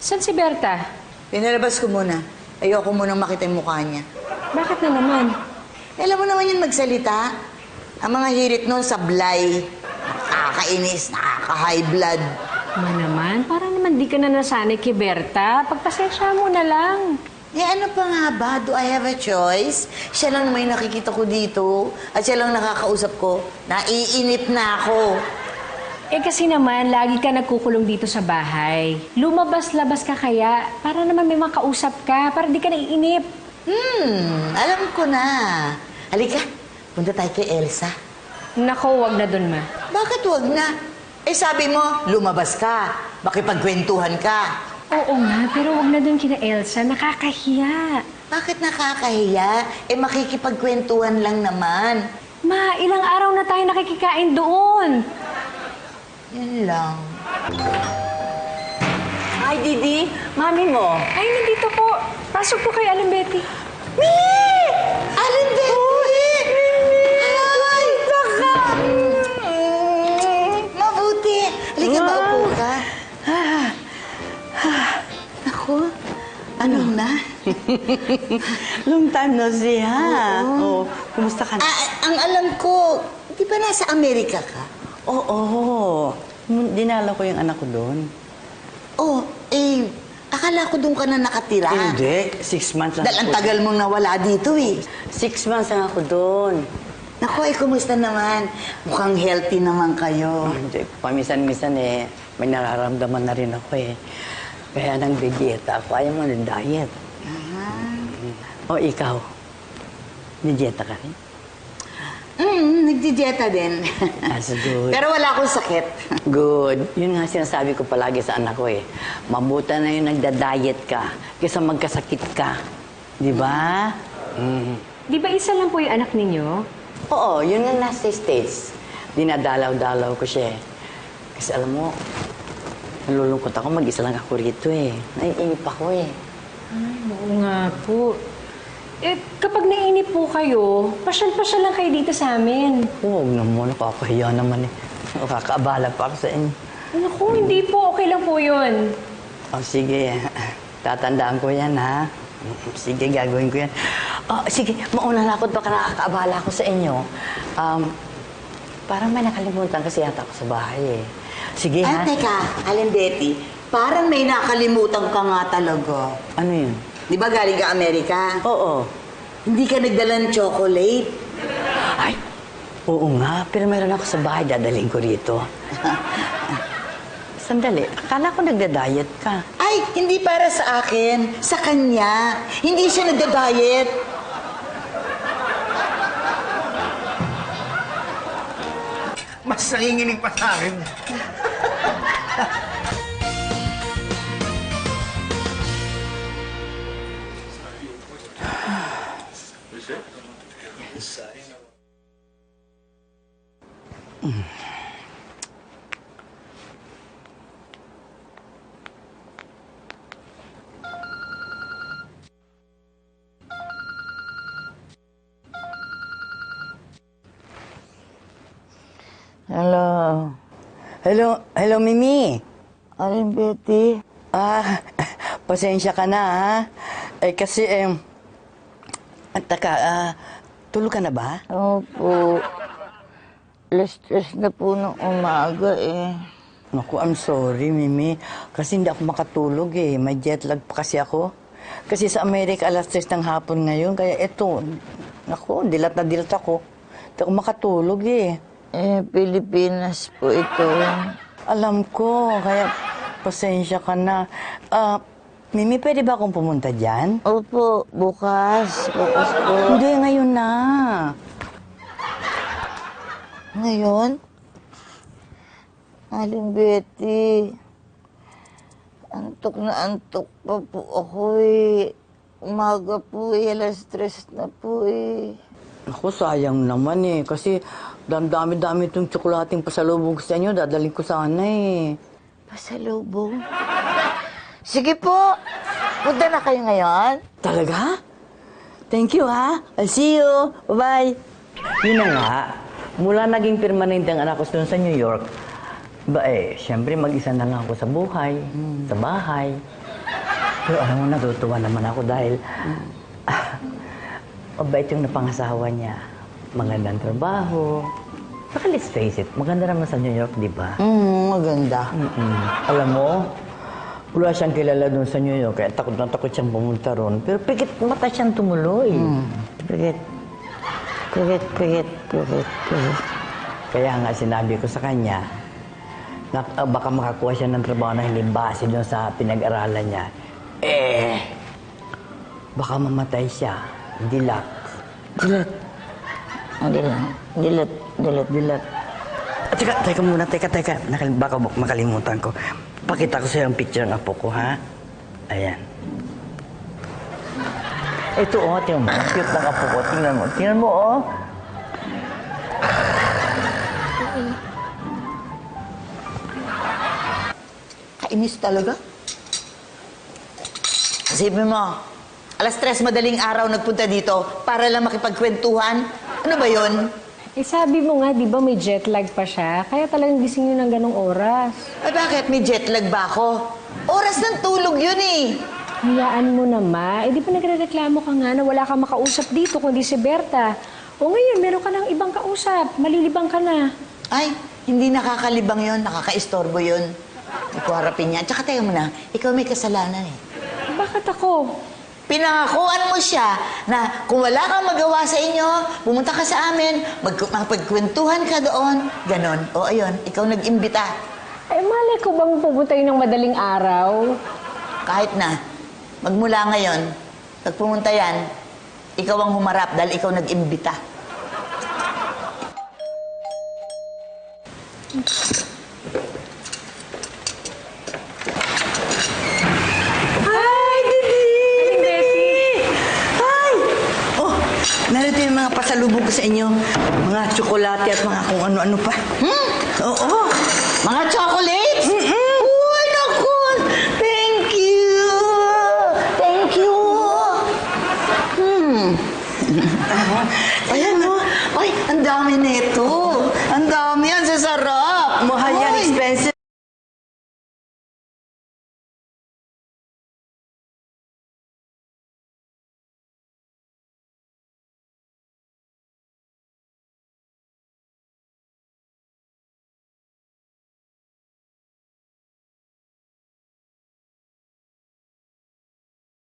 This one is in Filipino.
Saan si Berta? Pinalabas ko muna. Ayoko munang makita yung mukha niya. Bakit na naman? Alam mo naman yun magsalita. Ang mga hirit nun, sablay. Nakakainis, nakaka-high blood. Ma naman, para naman di ka na nasanay kay Berta. Pagpasensya mo na lang. Eh ano pa nga ba? Do I have a choice? Siya lang may nakikita ko dito. At siya lang nakakausap ko. Naiinip na ako. Eh kasi naman, lagi ka nagkukulong dito sa bahay. Lumabas-labas ka kaya, para naman may makausap ka, para di ka naiinip. Alam ko na. Halika, punta tayo kay Elsa. Nako, wag na dun, Ma. Bakit wag na? Eh sabi mo, lumabas ka. Makipagkwentuhan ka. Oo nga, pero wag na dun kina Elsa. Nakakahiya. Bakit nakakahiya? Eh makikipagkwentuhan lang naman. Ma, ilang araw na tayo nakikikain doon. Yan lang. Hi, Didi. Mami mo. Ay, nandito po. Pasok po kay Aling Betty. Mimi! Alin Betty? Ay, baka. Mabuti. Halika, maupo ka. Ako, ano na? Long time no see, ha? Oo. Kumusta ka na? Ang alam ko, di ba nasa Amerika ka? Oo. Dinala ko yung anak ko doon. Oh, akala ko doon ka na nakatira. Hindi. 6 months lang Dahil ang tagal mong nawala dito eh. 6 months lang ako doon. Naku, kumusta naman? Mukhang healthy naman kayo. Hindi. Paminsan-minsan may nararamdaman na rin ako eh. Kaya nang dieta ako. Ayaw mo ng diet. O ikaw? Dieta ka rin? Nagdidieta din. That's good. Pero wala akong sakit. Good. Yun nga sinasabi ko palagi sa anak ko eh. Mabuta na yung nagda-diet ka kaysa magkasakit ka. Di ba? Di ba isa lang po yung anak ninyo? Oo, yun ang nasa States. Dinadalaw-dalaw ko siya eh. Kasi alam mo, nalulungkot ako, mag-isa lang ako rito eh. Naiinip ako eh. Ay, oo nga po. Eh, kapag nainip po kayo, pasyal-pasyal lang kayo dito sa amin. Huwag naman, nakakahiya naman eh. Nakakaabala pa ako sa inyo. Naku, hindi po. Okay lang po yun. O sige, tatandaan ko yan ha. Sige, gagawin ko yan. Sige, mauna na ako, baka nakakaabala ako sa inyo. Parang may nakalimutan kasi yata ako sa bahay eh. Sige ha. Teka, Alan Betty, parang may nakalimutan ka nga talaga. Ano yun? Di ba galing ka Amerika? Oo. Hindi ka nagdala ng chocolate? Ay, oo nga. Pero meron ako sa bahay, dadaling ko rito. Sandali, akala ko nagda-diet ka. Ay, hindi para sa akin. Sa kanya. Hindi siya nagda-diet. Mas nanginginig pa sa akin. Hello. Hello, Mimi. Alan Betty? Pasensya ka na, ha? Kasi, tulog ka na ba? Opo. Stress na po ng umaga eh. Naku, I'm sorry, Mimi. Kasi hindi ako makatulog eh. May jet lag pa kasi ako. Kasi sa Amerika, alas 3 ng hapon ngayon. Kaya eto, naku, dilat na dilat ako. Hindi ako makatulog eh. Pilipinas po ito. Alam ko, kaya pasensya ka na. Mimi, pwede ba akong pumunta dyan? Opo, bukas. Bukas po. Hindi, ngayon na. Ngayon? Aling Betty, antok na antok pa po ako eh. Umaga po eh, alas 3 na po eh. Ako, sayang naman eh. Kasi dami-dami itong tsokolating pasalubong sa inyo. Dadaling ko sana eh. Pasalubong? Sige po, punta na kayo ngayon. Talaga? Thank you, ha? I'll see you. Bye-bye. Yun na nga. Mula naging permanente ang anak ko doon sa New York, siyempre mag-isa na lang ako sa buhay, sa bahay. Pero alam mo, natutuwa naman ako dahil mabait yung napangasawa niya. Magandang trabaho. Saka let's face it, maganda naman sa New York, di ba? Maganda. Alam mo, wala siyang kilala doon sa New York, kaya takot na takot siyang pumunta ron. Pero pigit mata siyang tumuloy. Pigit. Kaya nga sinabi ko sa kanya, na baka makakuha siya ng trabaho na hindi base doon sa pinag-aralan niya. Baka mamatay siya. Dilat. Dilat. Teka muna, teka. Baka makalimutan ko. Pakita ko sa'yo ang picture ng apo ko, ha? Ayan. Ito, tingnan mo. Cute ng apo ko. Tingnan mo, oh. Kainis talaga. Isipin mo, 3:00 madaling araw nagpunta dito para lang makipagkwentuhan. Ano ba yun? Eh sabi mo nga, di ba may jet lag pa siya? Kaya talagang gising yun ng ganong oras. Ay bakit? May jet lag ba ako? Oras ng tulog yun eh. Hayaan mo naman. Eh di ba nagre-reklamo ka nga na wala kang makausap dito kundi si Berta? O ngayon, meron ka ng ibang kausap. Malilibang ka na. Ay, hindi nakakalibang yun. Nakakaistorbo yun. Hindi ko harapin yan. Tsaka tayo mo na, ikaw may kasalanan eh. Bakit ako? Pinangakuan mo siya na kung wala kang magawa sa inyo, pumunta ka sa amin, magpagkwentuhan ka doon. Ganon. O ayun, ikaw nag-imbita. Eh malay ko bang pupunta yun ng madaling araw? Kahit na, magmula ngayon, pag pumunta yan, ikaw ang humarap dahil ikaw nag-imbita. Narito yung mga pasalubong ko sa inyo. Mga tsokolate at mga kung ano-ano pa. Oo. Mga chocolates? Uy, naku! Thank you! Thank you! Ayan, no? Ay, ang dami nito. Ang dami yan, sasarap. Mahal yan, Ay. expensive.